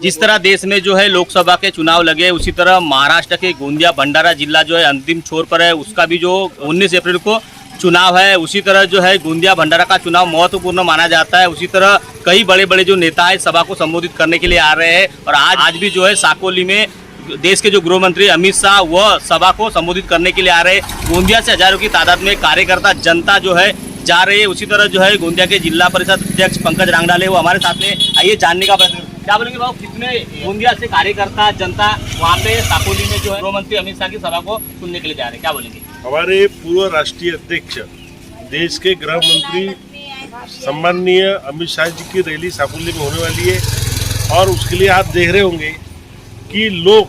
जिस तरह देश में जो है लोकसभा के चुनाव लगे, उसी तरह महाराष्ट्र के गोंदिया भंडारा जिला जो है अंतिम छोर पर है, उसका भी जो 19 अप्रैल को चुनाव है। उसी तरह जो है गोंदिया भंडारा का चुनाव महत्वपूर्ण माना जाता है। उसी तरह कई बड़े बड़े जो नेता है सभा को संबोधित करने के लिए आ रहे हैं और आज भी जो है साकोली में देश के जो गृह मंत्री अमित शाह वह सभा को संबोधित करने के लिए आ रहे हैं। गोंदिया से हजारों की तादाद में कार्यकर्ता जनता जो है जा रही है। उसी तरह जो है गोंदिया के जिला परिषद अध्यक्ष पंकज रांगडाले वो हमारे साथ में, आइए जानने का प्रयत्न। क्या बोलेंगे बाबू, कितने गोंदिया से कार्यकर्ता जनता वहाँ पे साकोली में जो है गृह मंत्री अमित शाह की सभा को सुनने के लिए जा रहे हैं, क्या बोलेंगे? हमारे पूर्व राष्ट्रीय अध्यक्ष देश के गृह मंत्री सम्माननीय अमित शाह जी की रैली साकोली में होने वाली है और उसके लिए आप देख रहे होंगे कि लोग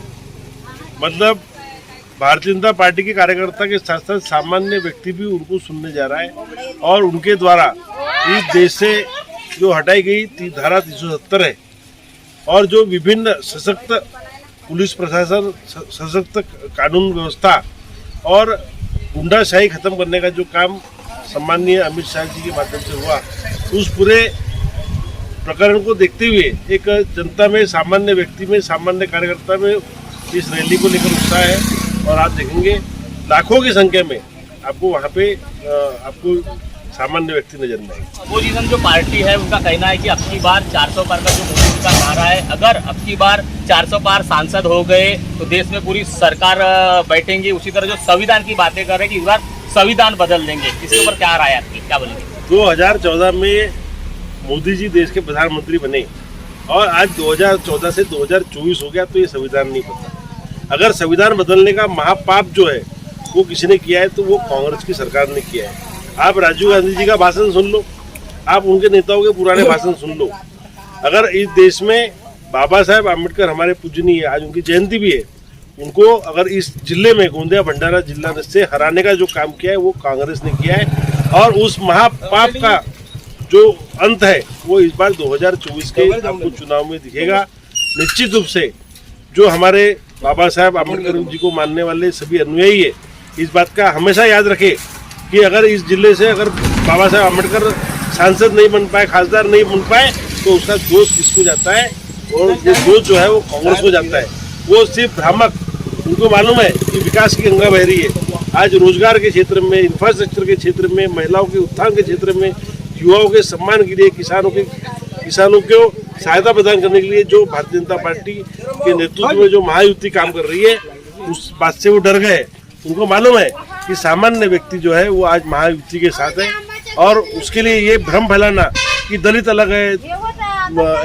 मतलब भारतीय जनता पार्टी के कार्यकर्ता के साथ साथ सामान्य व्यक्ति भी उनको सुनने जा रहा है और उनके द्वारा इस देश से जो हटाई गई धारा 370 है और जो विभिन्न सशक्त पुलिस प्रशासन, सशक्त कानून व्यवस्था और गुंडाशाही खत्म करने का जो काम सम्माननीय अमित शाह जी के माध्यम से हुआ, उस पूरे प्रकरण को देखते हुए एक जनता में, सामान्य व्यक्ति में, सामान्य कार्यकर्ता में इस रैली को लेकर उत्साह है और आप देखेंगे लाखों की संख्या में आपको वहाँ पे आपको सामान्य व्यक्ति नजर नहीं आएंगे। अपोजिशन जो पार्टी है उनका कहना है कि अब की बार 400 पार का जो मोदी का नारा है, अगर अब की बार 400 पार सांसद हो गए तो देश में पूरी सरकार बैठेंगी। उसी तरह जो संविधान की बातें कर रहे हैं कि इस बार संविधान बदल देंगे, इसके ऊपर क्या राय है आपकी, क्या बोलेंगे? 2014 में मोदी जी देश के प्रधानमंत्री बने और आज 2014 से 2024 हो गया तो ये संविधान नहीं बदला। अगर संविधान बदलने का महापाप जो है वो किसी ने किया है तो वो कांग्रेस की सरकार ने किया है। आप राजीव गांधी जी का भाषण सुन लो, आप उनके नेताओं के पुराने भाषण सुन लो। अगर इस देश में बाबा साहेब आम्बेडकर हमारे पूजनीय है, आज उनकी जयंती भी है, उनको अगर इस जिले में गोंदिया भंडारा जिला से हराने का जो काम किया है वो कांग्रेस ने किया है और उस महापाप का जो अंत है वो इस बार 2024 के आपको चुनाव में दिखेगा। निश्चित रूप से जो हमारे बाबा साहेब आम्बेडकर जी को मानने वाले सभी अनुयायी है, इस बात का हमेशा याद रखे कि अगर इस जिले से अगर बाबा साहेब आम्बेडकर सांसद नहीं बन पाए, खासदार नहीं बन पाए, तो उसका दोष किसको जाता है और ये दोष जो है वो कांग्रेस को जाता है। वो सिर्फ भ्रामक, उनको मालूम है कि विकास की गंगा बह रही है। आज रोजगार के क्षेत्र में, इंफ्रास्ट्रक्चर के क्षेत्र में, महिलाओं के उत्थान के क्षेत्र में, युवाओं के सम्मान के लिए, किसानों को सहायता प्रदान करने के लिए जो भारतीय जनता पार्टी के नेतृत्व में जो महायुति काम कर रही है, उस बात से वो डर गए। उनको मालूम है कि सामान्य व्यक्ति जो है वो आज महायुति के साथ है और उसके लिए ये भ्रम फैलाना कि दलित अलग है,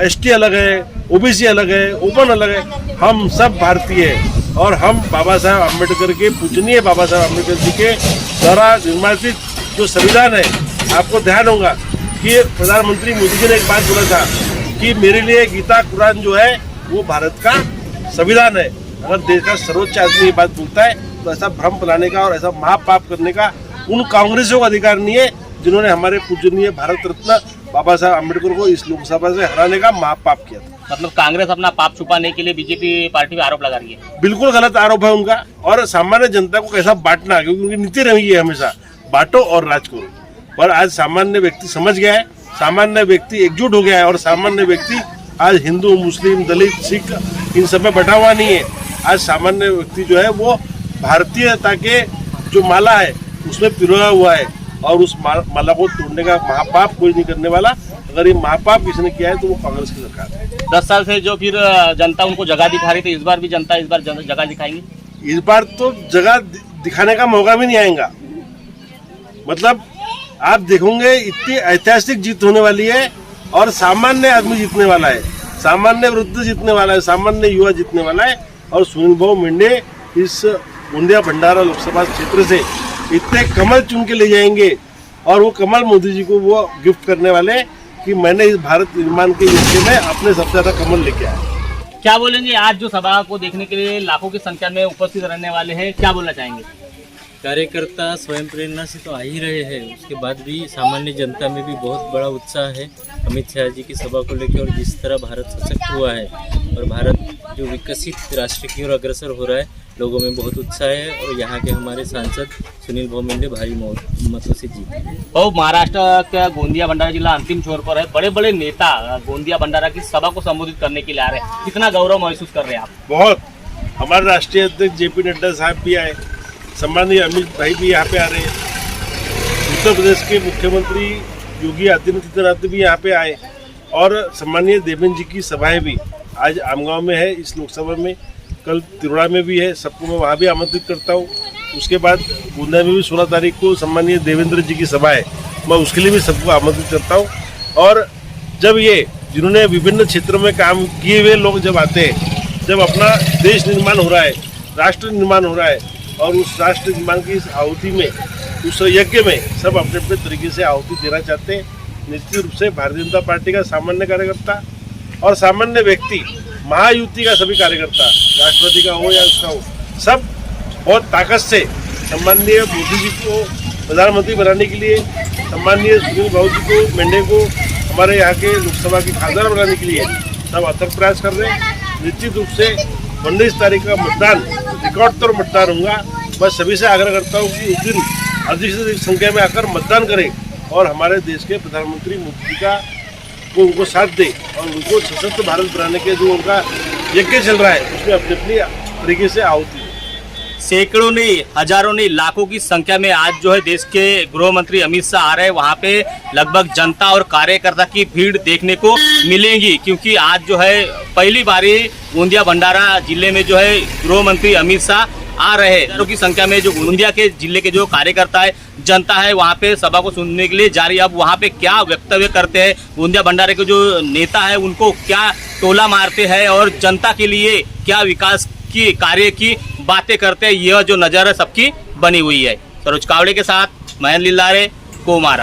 एसटी अलग है, ओबीसी अलग है, ओपन अलग है, हम सब भारतीय हैं और हम बाबा साहेब आम्बेडकर के पूजनीय बाबा साहेब आम्बेडकर जी के द्वारा निर्माणित जो संविधान है, आपको ध्यान होगा कि प्रधानमंत्री मोदी जी ने एक बात बोला था कि मेरे लिए गीता कुरान जो है वो भारत का संविधान है। अगर देश का सर्वोच्च आदमी ये बात बोलता है तो ऐसा भ्रम फैलाने का और ऐसा महापाप करने का उन कांग्रेसियों का अधिकार नहीं है जिन्होंने हमारे पूजनीय भारत रत्न बाबा साहब आम्बेडकर को इस लोकसभा से हराने का महापाप किया था। मतलब कांग्रेस अपना पाप छुपाने के लिए बीजेपी पार्टी पे आरोप लगा रही है। बिल्कुल गलत आरोप है उनका और सामान्य जनता को कैसा बांटना, क्योंकि उनकी नीति रही है हमेशा बांटो और राज करो। पर आज सामान्य व्यक्ति समझ गया है, सामान्य व्यक्ति एकजुट हो गया है और सामान्य व्यक्ति आज हिंदू, मुस्लिम, दलित, सिख इन सब में बैठा हुआ नहीं है। आज सामान्य व्यक्ति जो है वो भारतीयता के जो माला है उसमें पिरोया हुआ है और उस माला को तोड़ने का महापाप कोई नहीं करने वाला। अगर ये महापाप किसने किया है तो वो कांग्रेस की सरकार है। 10 साल से जो फिर जनता उनको जगह दिखा रही थी, इस बार भी जनता जगह दिखाएंगी। इस बार तो जगह दिखाने का मौका भी नहीं आएगा। मतलब आप देखोगे इतनी ऐतिहासिक जीत होने वाली है और सामान्य आदमी जीतने वाला है, सामान्य वृद्ध जीतने वाला है, सामान्य युवा जीतने वाला है और सुनील भाऊ मेंढे इस गोंदिया भंडारा लोकसभा क्षेत्र से इतने कमल चुन के ले जाएंगे और वो कमल मोदी जी को वो गिफ्ट करने वाले कि मैंने इस भारत निर्माण के यज्ञ में अपने सबसे ज्यादा कमल लेके आया। क्या बोलेंगे, आज जो सभा को देखने के लिए लाखों की संख्या में उपस्थित रहने वाले हैं, क्या बोलना चाहेंगे? कार्यकर्ता स्वयं प्रेरणा से तो आ ही रहे हैं, उसके बाद भी सामान्य जनता में भी बहुत बड़ा उत्साह है अमित शाह जी की सभा को लेकर और जिस तरह भारत सशक्त हुआ है और भारत जो विकसित राष्ट्र की ओर अग्रसर हो रहा है, लोगों में बहुत उत्साह है और यहाँ के हमारे सांसद सुनील भौमिक ने भारी मतों से जीते। और महाराष्ट्र का गोंदिया भंडारा जिला अंतिम छोर पर है, बड़े बड़े नेता गोंदिया भंडारा की सभा को संबोधित करने के लिए आ रहे हैं, कितना गौरव महसूस कर रहे हैं आप? बहुत। हमारे राष्ट्रीय अध्यक्ष JP नड्डा साहब भी आए, सम्मानीय अमित भाई भी यहाँ पे आ रहे हैं, उत्तर प्रदेश के मुख्यमंत्री योगी आदित्यनाथ भी यहाँ पे आए और सम्मानीय देवेंद्र जी की सभाएं भी आज आमगांव में है, इस लोकसभा में, कल तिरुड़ा में भी है, सबको मैं वहाँ भी आमंत्रित करता हूँ। उसके बाद गोंदिया में भी 16 तारीख को सम्मानीय देवेंद्र जी की सभा है, मैं उसके लिए भी सबको आमंत्रित करता हूँ। और जब ये जिन्होंने विभिन्न क्षेत्रों में काम किए हुए लोग जब आते हैं, जब अपना देश निर्माण हो रहा है, राष्ट्र निर्माण हो रहा है और उस राष्ट्र निर्माण की इस आहुति में, उस यज्ञ में सब अपने अपने तरीके से आहुति देना चाहते हैं। निश्चित रूप से भारतीय जनता पार्टी का सामान्य कार्यकर्ता और सामान्य व्यक्ति, महायुति का सभी कार्यकर्ता, राष्ट्रपति का हो या उसका हो, सब बहुत ताकत से सम्माननीय मोदी जी को प्रधानमंत्री बनाने के लिए, सम्माननीय सुनील भाऊ जी को, मेंढे को हमारे यहाँ के लोकसभा की खासदार बनाने के लिए सब अथक प्रयास कर रहे हैं। निश्चित रूप से 19 तारीख का मतदान रिकॉर्ड तौर मतदान होगा। मैं सभी से आग्रह करता हूँ कि उस दिन अधिक से अधिक संख्या में आकर मतदान करें और हमारे देश के प्रधानमंत्री मोदी का को उनको साथ दे और उनको सशक्त भारत बनाने के जो उनका यज्ञ चल रहा है उसमें अपनी अपनी तरीके से आहुति। सैकड़ों नहीं, हजारों नहीं, लाखों की संख्या में आज जो है देश के गृह मंत्री अमित शाह आ रहे हैं। वहाँ पे लगभग जनता और कार्यकर्ता की भीड़ देखने को मिलेगी, क्योंकि आज जो है पहली बारी गोंदिया भंडारा जिले में जो है गृह मंत्री अमित शाह आ रहे हैं। हजारों की संख्या में जो गोंदिया के जिले के जो कार्यकर्ता है, जनता है, वहाँ पे सभा को सुनने के लिए जा रही है। अब वहाँ पे क्या वक्तव्य करते हैं गोंदिया भंडारे के जो नेता है, उनको क्या टोला मारते हैं और जनता के लिए क्या विकास की कार्य की बातें करते हैं, यह जो नज़र है सबकी बनी हुई है। सरोज कावड़े के साथ महेंद्र लिल्लारे, कोमारा।